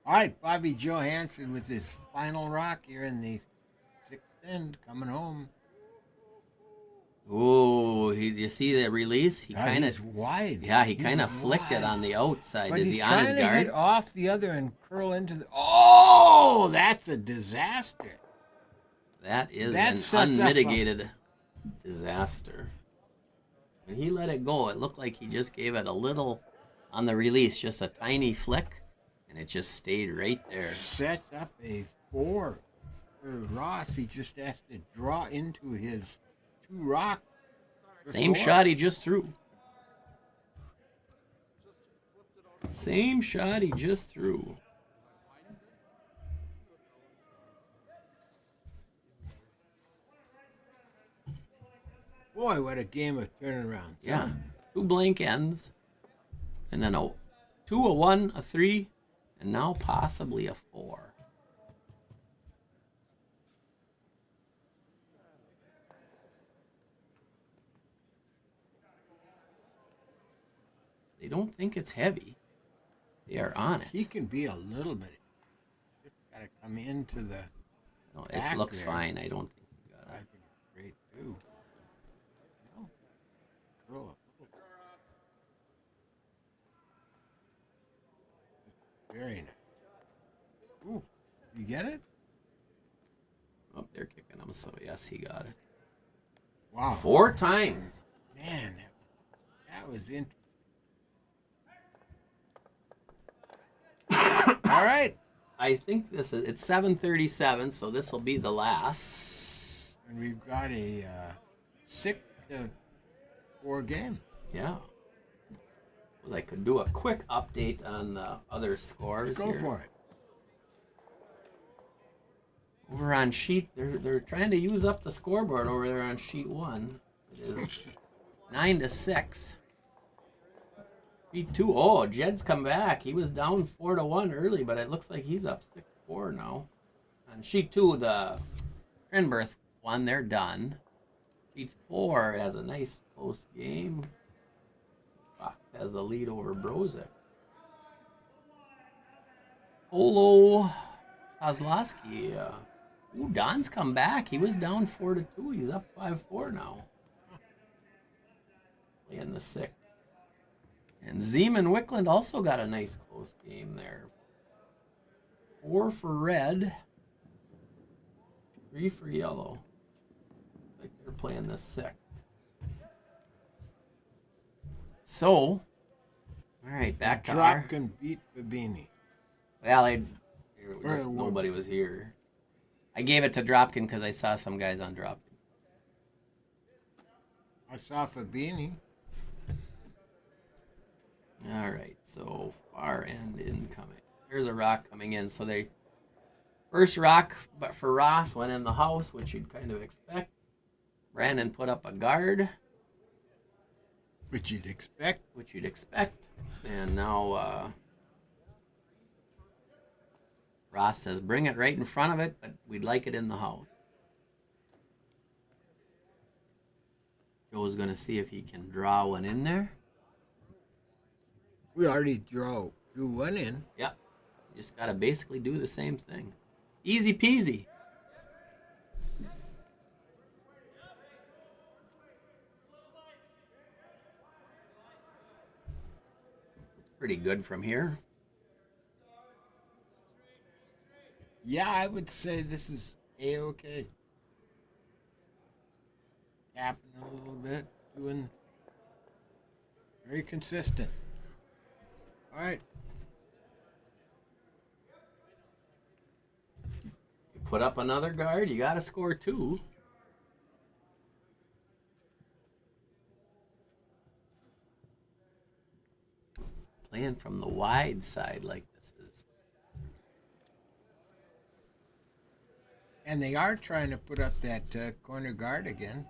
All right, Bobby Johanson with his final rock here in the 6th end, coming home. Oh, you see the release? He kind He's of wide. Yeah, he kind of flicked it on the outside. But Is he's he on his trying to guard? hit off the other and curl into the. Oh, that's a disaster. That is That an sets up unmitigated disaster. When he let it go, it looked like he just gave it a little on the release, just a tiny flick, and it just stayed right there. Sets up a 4 for Ross. He just has to draw into his 2 rock. Same shot he just threw. Same shot he just threw. Boy, what a game of turnaround. Yeah, 2 blank ends, and then a 2, a 1, a 3, and now possibly a 4. They don't think it's heavy. They are on it. He can be a little bit. Just got to come into the. No, back it looks there. fine. I don't think you got I it. think it's great too. Well, curl a little. Very nice. Ooh, you get it? Oh, they're kicking him, so yes, he got it. Wow. 4 times. Man, that was interesting. All right. I think it's 7:37, so this will be the last. And we've got a 6-4 game. Yeah. I could do a quick update on the other scores. Go for it. Over on sheet, they're trying to use up the scoreboard over there on sheet 1. It is 9-6. Sheet 2. Oh, Jed's come back. He was down 4-1 early, but it looks like he's up 6-4 now. On sheet 2, the Trenberth one, they're done. Sheet 4 has a nice close game. Rock has the lead over Brozik. Olo Kozlowski. Don's come back. He was down 4-2. He's up 5-4 now. Playing the 6th. And Zeman Wickland also got a nice close game there. 4 for red. 3 for yellow. Like they're playing the 6th. So, all right, back to our... Dropkin beat Fabini. Well, nobody was here. I gave it to Dropkin because I saw some guys on Dropkin. I saw Fabini. All right, so far end incoming. Here's a rock coming in. So they first rock, but for Ross went in the house, which you'd kind of expect. Brandon put up a guard, Which you'd expect. And now Ross says, bring it right in front of it, but we'd like it in the house. Joe's going to see if he can draw one in there. We already drew one in. Yep. You just got to basically do the same thing. Easy peasy. Pretty good from here. Yeah, I would say this is A-okay. Tapping a little bit, doing very consistent. All right. You put up another guard, you got to score 2. Playing from the wide side like this is. And they are trying to put up that corner guard again.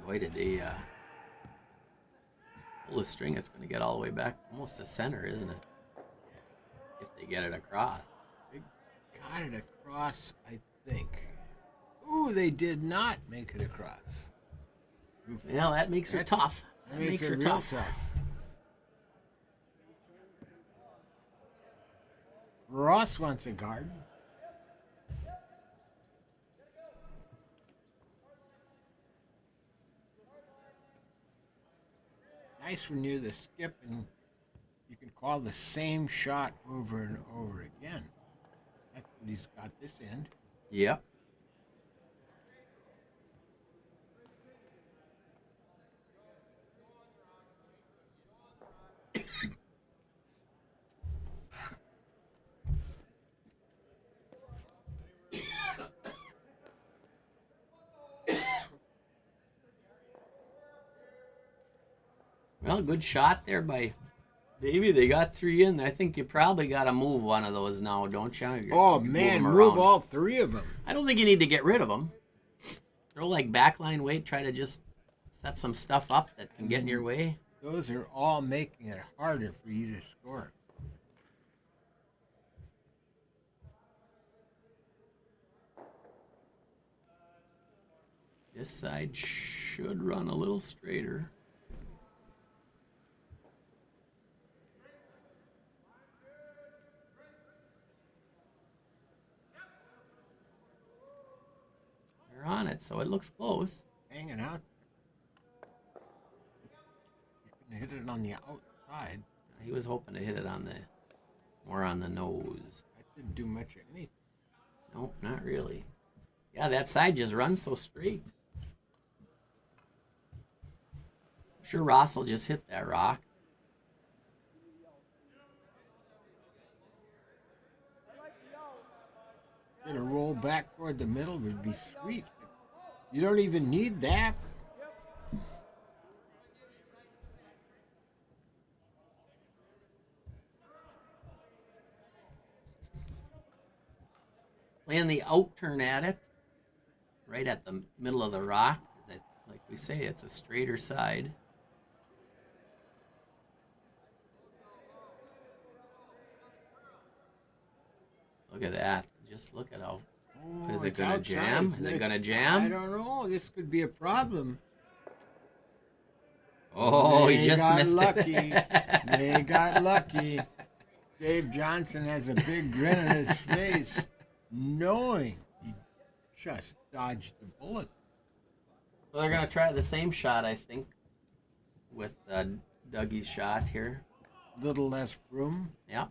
Boy, did they pull the string. It's going to get all the way back almost to center, isn't it? If they get it across. They got it across, I think. Ooh, they did not make it across. Oof. Well, that makes her tough. That makes her real tough. Ross wants a guard. Nice when you're the skip and you can call the same shot over and over again. That's what he's got this end. Yep. Well, good shot there by Davey. They got 3 in. I think you probably got to move one of those now, don't you? Oh, man, move all 3 of them. I don't think you need to get rid of them. Throw like backline weight, try to just set some stuff up that can get in your way. Those are all making it harder for you to score. This side should run a little straighter. They're on it, so it looks close. Hanging out. You can hit it on the outside. He was hoping to hit it on the more on the nose. That didn't do much of anything. Nope, not really. Yeah, that side just runs so straight. I'm sure Ross will just hit that rock. Get a roll back toward the middle would be sweet. You don't even need that. Playing the out turn at it, right at the middle of the rock. Like we say, it's a straighter side. Look at that. Just look at how. Oh, Is it it's going to outside. jam? Is it going to jam? I don't know. This could be a problem. Oh, he just missed lucky. it. They got lucky. Dave Johnson has a big grin on his face, knowing he just dodged the bullet. So they're going to try the same shot, I think, with Dougie's shot here. Little less room. Yeah.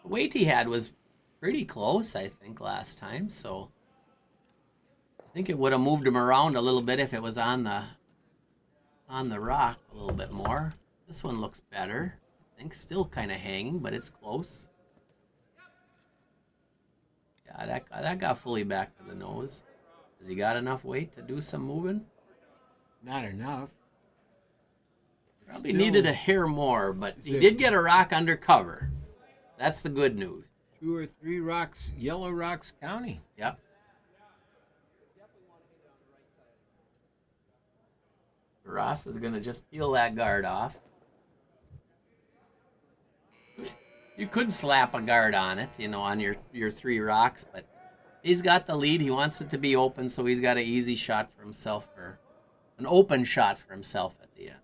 The weight he had was pretty close, I think, last time. So I think it would have moved him around a little bit if it was on the rock a little bit more. This one looks better. I think still kind of hanging, but it's close. Yeah, that got fully back to the nose. Has he got enough weight to do some moving? Not enough. Probably Still needed a hair more, but he did get a rock under cover. That's the good news. 2 or 3 rocks, yellow rocks counting. Yep. Ross is going to just peel that guard off. You could slap a guard on it, on your 3 rocks, but he's got the lead. He wants it to be open, so he's got an easy shot for himself, or an open shot for himself at the end.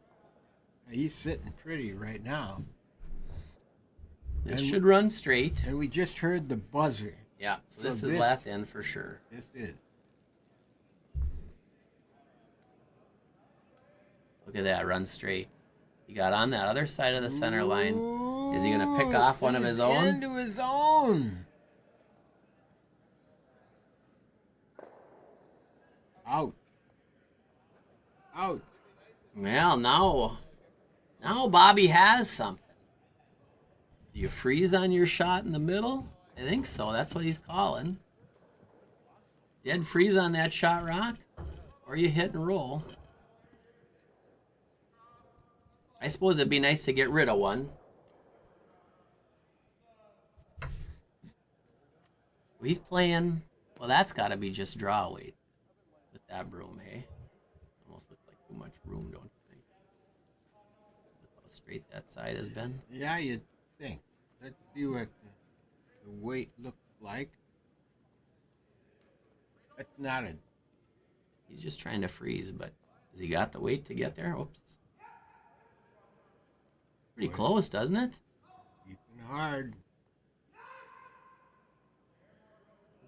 He's sitting pretty right now. This should run straight. And we just heard the buzzer. Yeah, so this is last end for sure. This is. Look at that, run straight. He got on that other side of the center line. Is he going to pick off one of his own? Into his own. Out. Out. Well, now Bobby has something. Do you freeze on your shot in the middle? I think so. That's what he's calling. Dead freeze on that shot rock? Or you hit and roll? I suppose it'd be nice to get rid of one. He's playing. Well, that's got to be just draw weight with that broom, hey? Almost looks like too much room, don't you think? Look how straight that side has been. Yeah, you'd think. Let's see what the weight looks like. That's not a... He's just trying to freeze, but has he got the weight to get there? Oops. Pretty close, doesn't it? Keeping hard.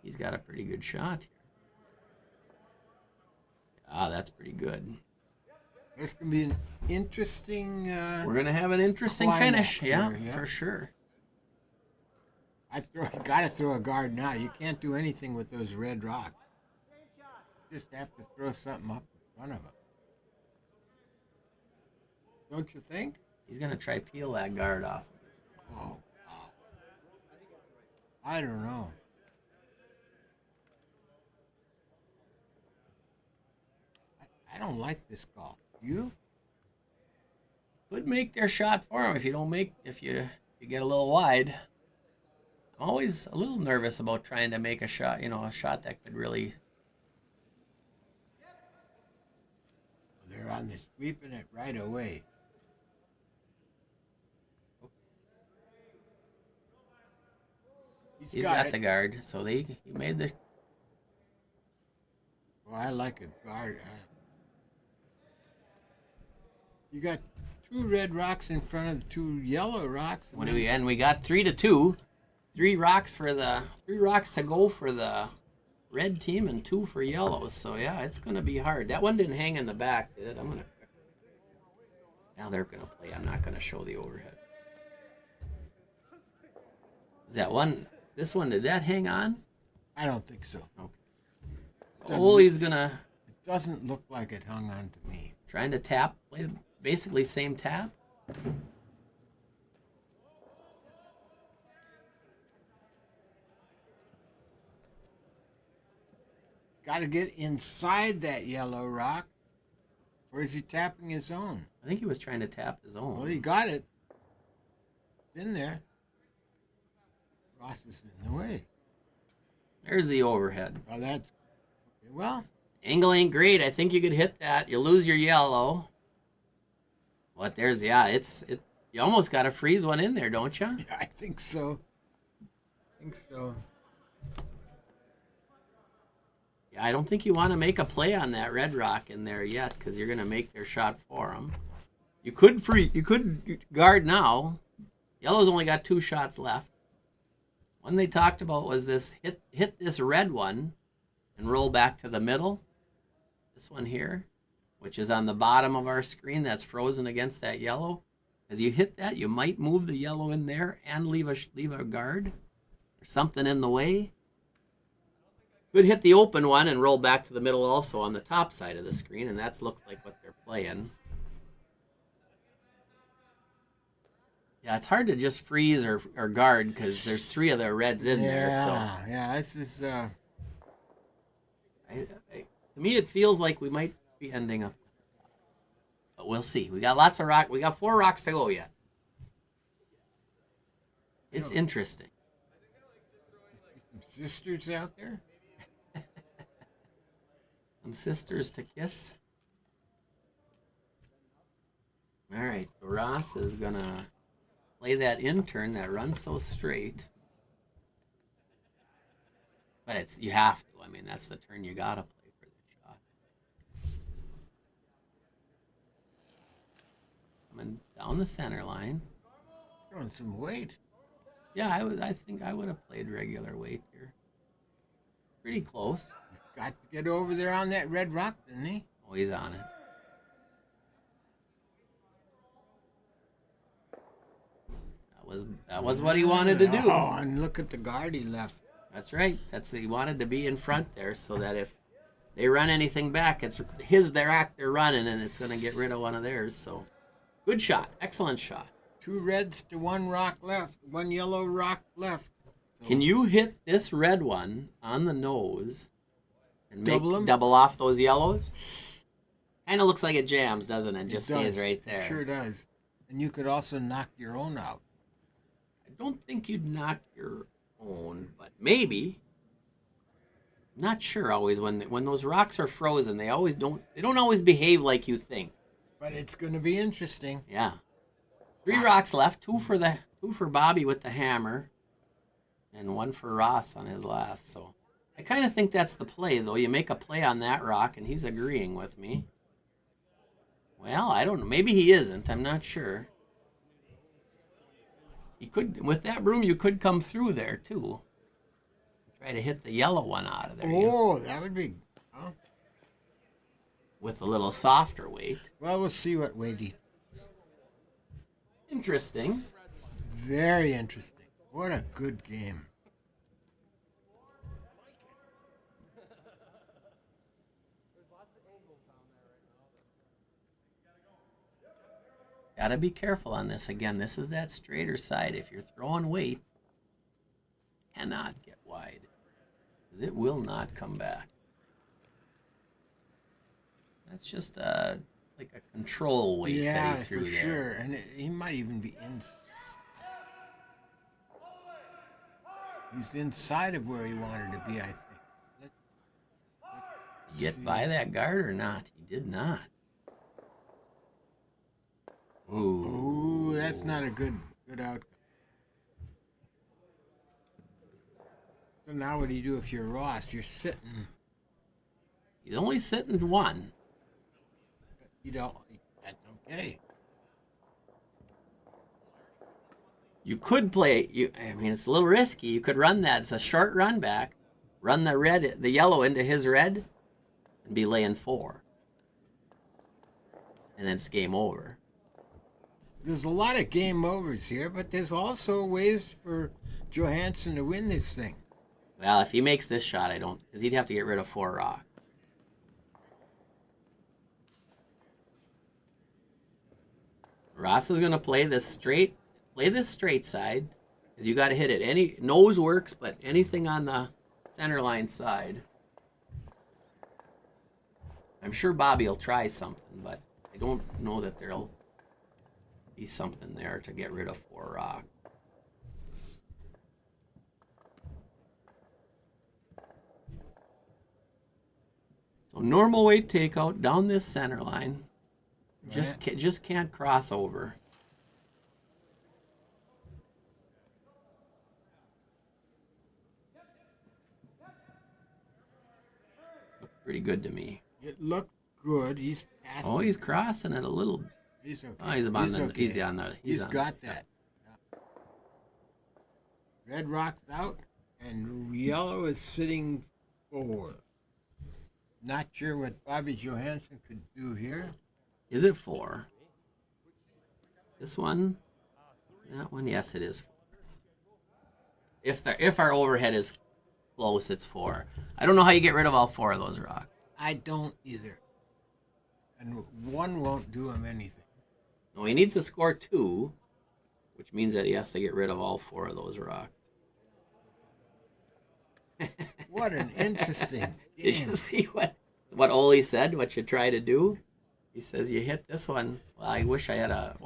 He's got a pretty good shot here. Ah, that's pretty good. It's going to be an interesting... We're going to have an interesting finish. Yeah, for sure. Got to throw a guard now. You can't do anything with those red rocks. You just have to throw something up in front of them. Don't you think? He's going to try peel that guard off. Oh, wow. I don't know. I don't like this call. You? Could make their shot for him if you get a little wide. I'm always a little nervous about trying to make a shot, a shot that could really... They're on the sweeping it right away. He's got the guard, so he made the... Well, I like a guard. You got 2 red rocks in front of the 2 yellow rocks. And we got 3-2. 3 rocks to go for the red team and 2 for yellows. So yeah, it's gonna be hard. That one didn't hang in the back, did it? Now they're gonna play. I'm not gonna show the overhead. Is that one? This one, did that hang on? I don't think so. Okay. Ole's gonna It doesn't look like it hung on to me. trying to tap, play basically same tap. Got to get inside that yellow rock. Or is he tapping his own? I think he was trying to tap his own. Well, he got it. It's in there. Ross is in the way. There's the overhead. Oh, that's... Okay, well... Angle ain't great. I think you could hit that. You lose your yellow. But there's, yeah, you almost got to freeze one in there, don't you? Yeah, I think so. Yeah, I don't think you want to make a play on that red rock in there yet because you're going to make their shot for them. You could guard now. Yellow's only got 2 shots left. One they talked about was this hit this red one and roll back to the middle. This one here, which is on the bottom of our screen that's frozen against that yellow. As you hit that, you might move the yellow in there and leave a guard or something in the way. Could hit the open one and roll back to the middle also on the top side of the screen, and that's looked like what they're playing. Yeah, it's hard to just freeze or guard because there's 3 of the reds in there. So yeah, this is... to me, it feels like we might be ending up. But we'll see. We got lots of rock. We got 4 rocks to go yet. It's interesting. Some sisters out there? Some sisters to kiss. All right, so Ross is going to play that in-turn that runs so straight. But you have to. I mean, that's the turn you got to play for the shot. Coming down the center line. Throwing some weight. Yeah, I think I would have played regular weight here. Pretty close. Got to get over there on that red rock, didn't he? Oh, he's on it. That was what he wanted to do. Oh, and look at the guard he left. That's right. He wanted to be in front there so that if they run anything back, it's their act they're running, and it's going to get rid of one of theirs. So, good shot. Excellent shot. 2 reds to 1 rock left. 1 yellow rock left. So Can you hit this red one on the nose and double off those yellows? Kind of looks like it jams, doesn't it? Just stays right there. It sure does. And you could also knock your own out. I don't think you'd knock your own, but maybe. Not sure always when those rocks are frozen. They don't always behave like you think. But it's going to be interesting. Yeah. 3 rocks left. 2 for Bobby with the hammer, and 1 for Ross on his last. So I kind of think that's the play, though. You make a play on that rock, and he's agreeing with me. Well, I don't know. Maybe he isn't. I'm not sure. He could, with that broom, you could come through there too. Try to hit the yellow one out of there. Oh, that would be... Oh. With a little softer weight. Well, we'll see what weight he... Interesting. Very interesting. What a good game. Gotta be careful on this. Again, this is that straighter side. If you're throwing weight, cannot get wide, because it will not come back. That's just like a control weight that he threw for there. sure. And he might even be He's inside of where he wanted to be, I think. Let's Get see. by that guard or not? He did not. Ooh. Ooh, that's not a good outcome. So now what do you do if you're Ross? You're sitting. He's only sitting 1. You don't. That's okay. You could play. I mean, it's a little risky. You could run that. It's a short run back. Run the yellow into his red, and be laying 4. And then it's game over. there's a lot of game overs here, but there's also ways for Johanson to win this thing. Well, if he makes this shot, I don't, because he'd have to get rid of 4 rock. Ross is going to play this straight side, because you got to hit it. Any nose works, but anything on the center line side. I'm sure Bobby will try something, but I don't know that there'll be something there to get rid of 4 rock. So normal weight takeout down this center line. Just can't cross over. Looked pretty good to me. It looked good. He's passed. Oh, he's crossing it a little. He's okay. Oh, he's on the. He's got that. Yeah. Red rock's out, and yellow is sitting forward. Not sure what Bobby Johanson could do here. Is it 4? This one? That one? Yes, it is 4. If our overhead is close, it's 4. I don't know how you get rid of all 4 of those rocks. I don't either. And 1 won't do him anything. No, he needs to score 2, which means that he has to get rid of all 4 of those rocks. What an interesting game. Did you see what Ole said, what you try to do? He says, you hit this one. Well, I wish I had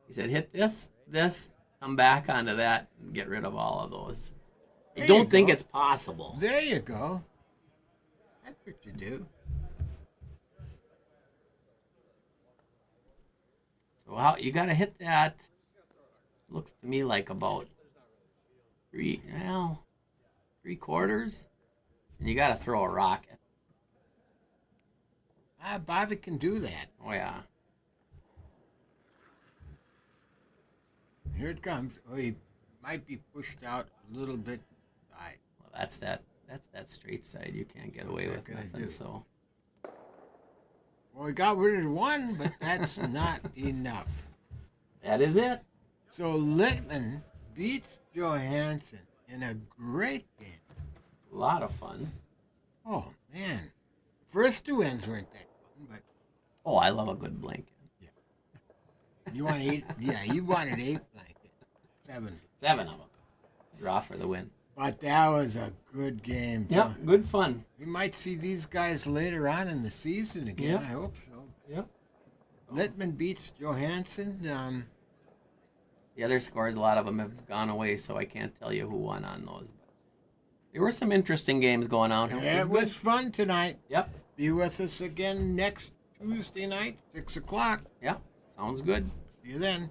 he said, hit this, come back onto that, and get rid of all of those. I don't think it's possible. There you go. That's what you do. So you got to hit that. Looks to me like about 3 quarters. And you got to throw a rocket. Bobby can do that. Oh, yeah. Here it comes. Oh, he might be pushed out a little bit side. Well, that's that straight side. You can't get away with nothing. So. Well, he got rid of 1, but that's not enough. That is it. So Litman beats Johanson in a great game. A lot of fun. Oh, man. First 2 ends weren't that fun, but... Oh, I love a good blanket. Yeah. You want 8? Yeah, you wanted 8 blankets. 7 of them. Draw for the win. But that was a good game. Yep, good fun. We might see these guys later on in the season again. Yep. I hope so. Yep. Litman beats Johanson. The other scores, a lot of them have gone away, so I can't tell you who won on those. There were some interesting games going on. It was fun tonight. Yep. Be with us again next Tuesday night, 6 o'clock. Yep. Sounds good. See you then.